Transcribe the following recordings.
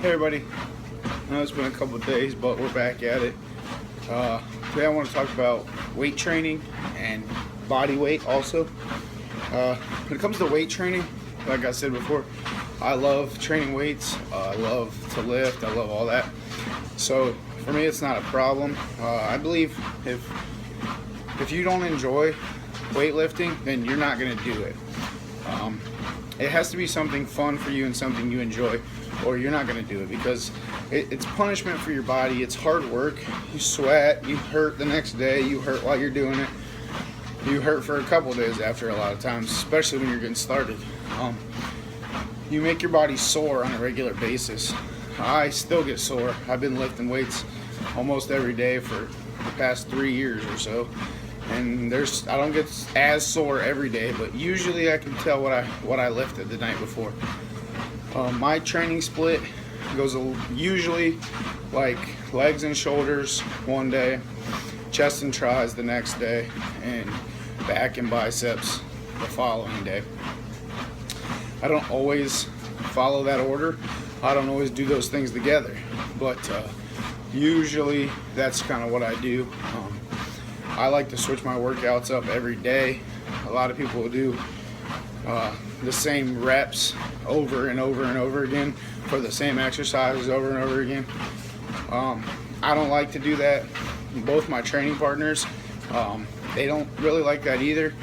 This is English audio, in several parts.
Hey everybody, I know it's been a couple of days, but we're back at it. Today I want to talk about weight training and body weight also. When it comes to weight training, like I said before, I love training weights. I love to lift. I love all that. So for me, it's not a problem. I believe if you don't enjoy weightlifting, then you're not going to do it. It has to be something fun for you and something you enjoy, or you're not going to do it, because it's punishment for your body. It's hard work. You sweat, you hurt the next day, you hurt while you're doing it, you hurt for a couple of days after a lot of times, especially when you're getting started. You make your body sore on a regular basis. I still get sore. I've been lifting weights almost every day for the past 3 years or so, and I don't get as sore every day, but usually I can tell what I lifted the night before. My training split goes usually like legs and shoulders one day, chest and tris the next day, and back and biceps the following day. I don't always follow that order. I don't always do those things together, but usually that's kind of what I do. I like to switch my workouts up every day. A lot of people will do the same reps over and over and over again for the same exercises over and over again. I don't like to do that. Both my training partners, they don't really like that either.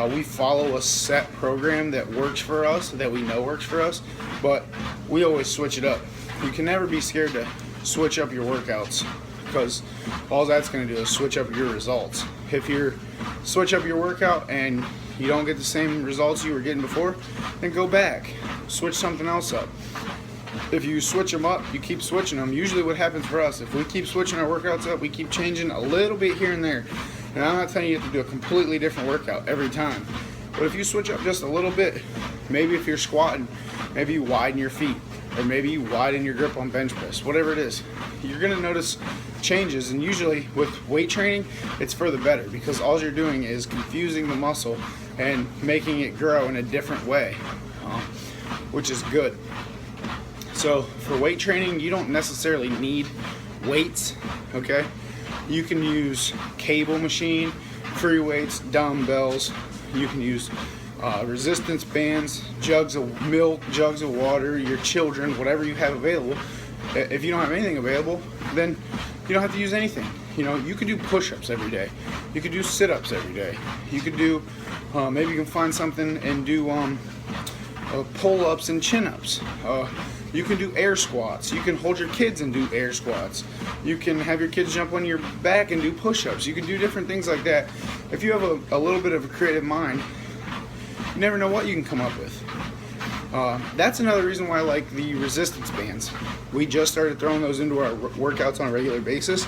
We follow a set program that works for us, that we know works for us, but we always switch it up. You can never be scared to switch up your workouts, because all that's going to do is switch up your results. If you switch up your workout and you don't get the same results you were getting before, then go back, switch something else up. If you switch them up, you keep switching them. Usually what happens for us, if we keep switching our workouts up, we keep changing a little bit here and there. And I'm not telling you have to do a completely different workout every time, but if you switch up just a little bit, maybe if you're squatting, maybe you widen your feet, or maybe you widen your grip on bench press, whatever it is, you're going to notice changes. And usually with weight training, it's for the better, because all you're doing is confusing the muscle and making it grow in a different way, which is good. So for weight training, you don't necessarily need weights, okay? You can use cable machine, free weights, dumbbells. You can use resistance bands, jugs of milk, jugs of water, your children, whatever you have available. If you don't have anything available, then you don't have to use anything. You know, you could do push-ups every day. You could do sit-ups every day. You could do, maybe you can find something and do pull-ups and chin-ups. You can do air squats. You can hold your kids and do air squats. You can have your kids jump on your back and do push-ups. You can do different things like that. If you have a little bit of a creative mind, you never know what you can come up with. That's another reason why I like the resistance bands. We just started throwing those into our workouts on a regular basis.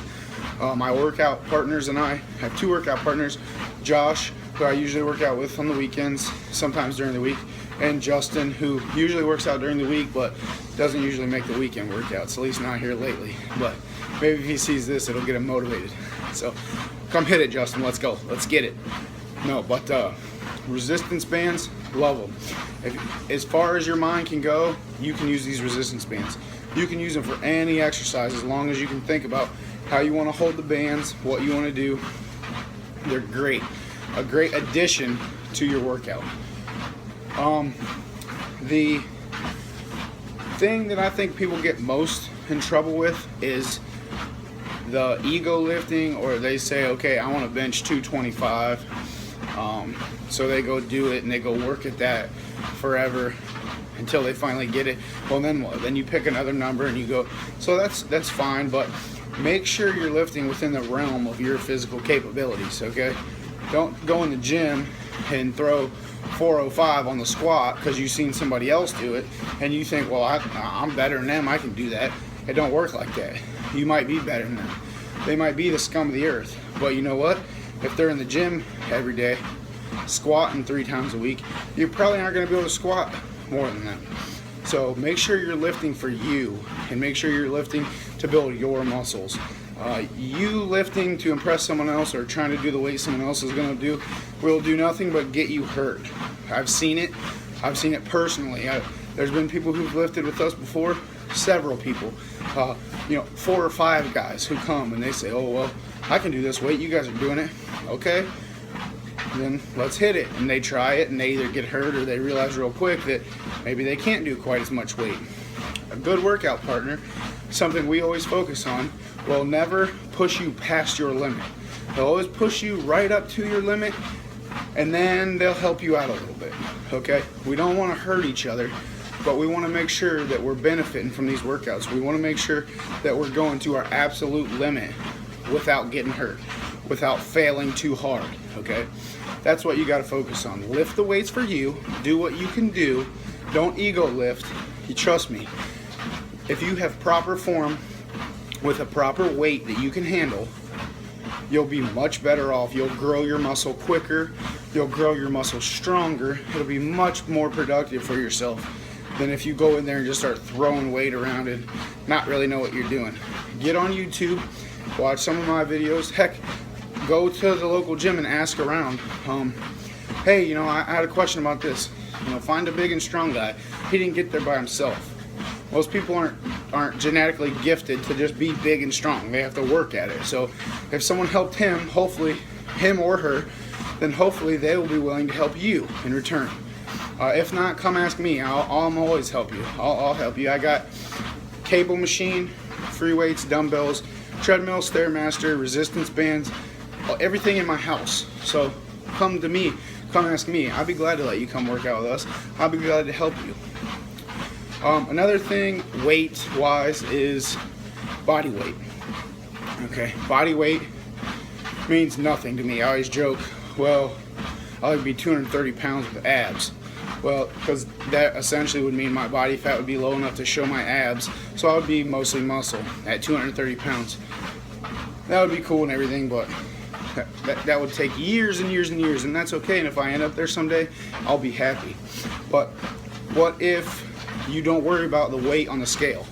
My workout partners and I have 2 workout partners, Josh, who I usually work out with on the weekends, sometimes during the week, and Justin, who usually works out during the week but doesn't usually make the weekend workouts, at least not here lately. But maybe if he sees this, it'll get him motivated. So come hit it, Justin. Let's go. Let's get it. No, but resistance bands, love them. As far as your mind can go, you can use these resistance bands. You can use them for any exercise, as long as you can think about how you want to hold the bands, what you want to do. They're great. A great addition to your workout. The thing that I think people get most in trouble with is the ego lifting, or they say, okay, I want to bench 225. So they go do it and they go work at that forever until they finally get it. Well, then what? Then you pick another number and you go. So that's fine, but make sure you're lifting within the realm of your physical capabilities, okay? Don't go in the gym and throw 405 on the squat because you've seen somebody else do it and you think, well, I'm better than them, I can do that. It don't work like that. You might be better than them. They might be the scum of the earth, but you know what? If they're in the gym every day, squatting 3 times a week, you probably aren't going to be able to squat more than them. So make sure you're lifting for you, and make sure you're lifting to build your muscles. You lifting to impress someone else or trying to do the weight someone else is going to do will do nothing but get you hurt. I've seen it. I've seen it personally. There's been people who've lifted with us before, several people, 4 or 5 guys who come and they say, oh, well, I can do this weight, you guys are doing it, okay, then let's hit it. And they try it and they either get hurt or they realize real quick that maybe they can't do quite as much weight. A good workout partner, something we always focus on, will never push you past your limit. They'll always push you right up to your limit, and then they'll help you out a little bit, okay? We don't want to hurt each other, but we want to make sure that we're benefiting from these workouts. We want to make sure that we're going to our absolute limit without getting hurt, without failing too hard, okay? That's what you got to focus on. Lift the weights for you, do what you can do, don't ego lift. You trust me, if you have proper form with a proper weight that you can handle, you'll be much better off. You'll grow your muscle quicker, you'll grow your muscle stronger. It'll be much more productive for yourself than if you go in there and just start throwing weight around and not really know what you're doing. Get on YouTube, watch some of my videos. Heck, go to the local gym and ask around. Hey, I had a question about this. Find a big and strong guy. He didn't get there by himself. Most people aren't genetically gifted to just be big and strong. They have to work at it. So if someone helped him, hopefully, him or her, then hopefully they will be willing to help you in return. If not, come ask me. I'll always help you. I'll help you. I got cable machine, free weights, dumbbells, treadmill, Stairmaster, resistance bands, everything in my house. So come to me. Come ask me. I'll be glad to let you come work out with us. I'll be glad to help you. Another thing weight-wise is body weight. Okay, body weight means nothing to me. I always joke, well, I'll be 230 pounds with abs. Well, because that essentially would mean my body fat would be low enough to show my abs, so I would be mostly muscle at 230 pounds. That would be cool and everything, but that would take years and years and years, and that's okay. And if I end up there someday, I'll be happy. But what if you don't worry about the weight on the scale?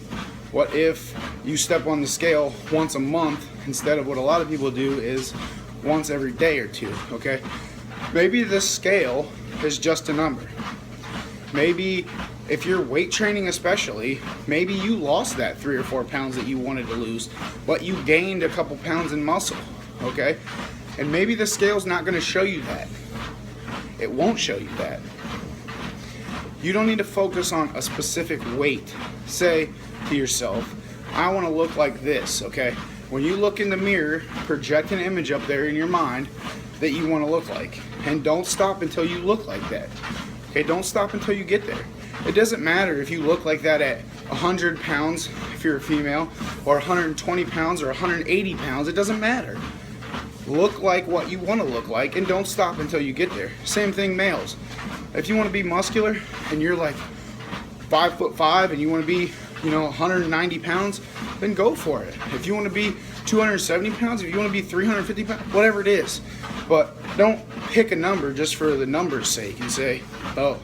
What if you step on the scale once a month instead of what a lot of people do is once every day or two, okay? Maybe the scale is just a number. Maybe if you're weight training especially, maybe you lost that 3 or 4 pounds that you wanted to lose, but you gained a couple pounds in muscle, okay? And maybe the scale's not gonna show you that. It won't show you that. You don't need to focus on a specific weight. Say to yourself, I want to look like this, okay? When you look in the mirror, project an image up there in your mind that you want to look like. And don't stop until you look like that. Okay, don't stop until you get there. It doesn't matter if you look like that at 100 pounds, if you're a female, or 120 pounds or 180 pounds, it doesn't matter. Look like what you want to look like and don't stop until you get there. Same thing males. If you want to be muscular and you're like 5'5" and you want to be, 190 pounds, then go for it. If you want to be 270 pounds, if you want to be 350 pounds, whatever it is. But don't pick a number just for the number's sake and say, oh,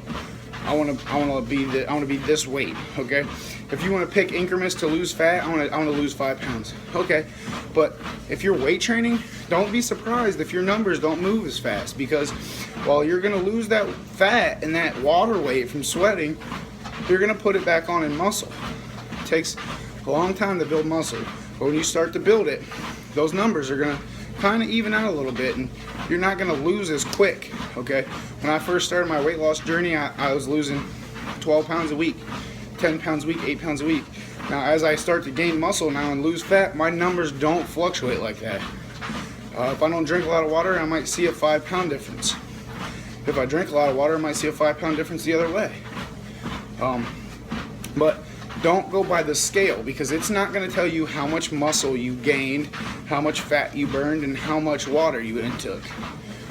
I want to be this weight, okay? If you want to pick increments to lose fat, I want to lose 5 pounds, okay? But if you're weight training, don't be surprised if your numbers don't move as fast, because while you're going to lose that fat and that water weight from sweating, you're going to put it back on in muscle. It takes a long time to build muscle, but when you start to build it, those numbers are going to kind of even out a little bit, and you're not going to lose as quick, okay? When I first started my weight loss journey, I was losing 12 pounds a week, 10 pounds a week, 8 pounds a week. Now, as I start to gain muscle now and lose fat, my numbers don't fluctuate like that. If I don't drink a lot of water, I might see a 5 pound difference. If I drink a lot of water, I might see a 5 pound difference the other way. But don't go by the scale, because it's not going to tell you how much muscle you gained, how much fat you burned, and how much water you intook.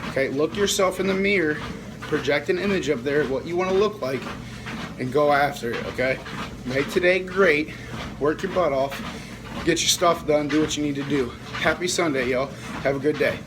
Okay, look yourself in the mirror, project an image up there of what you want to look like, and go after it, okay? Make today great, work your butt off, get your stuff done, do what you need to do. Happy Sunday, y'all. Have a good day.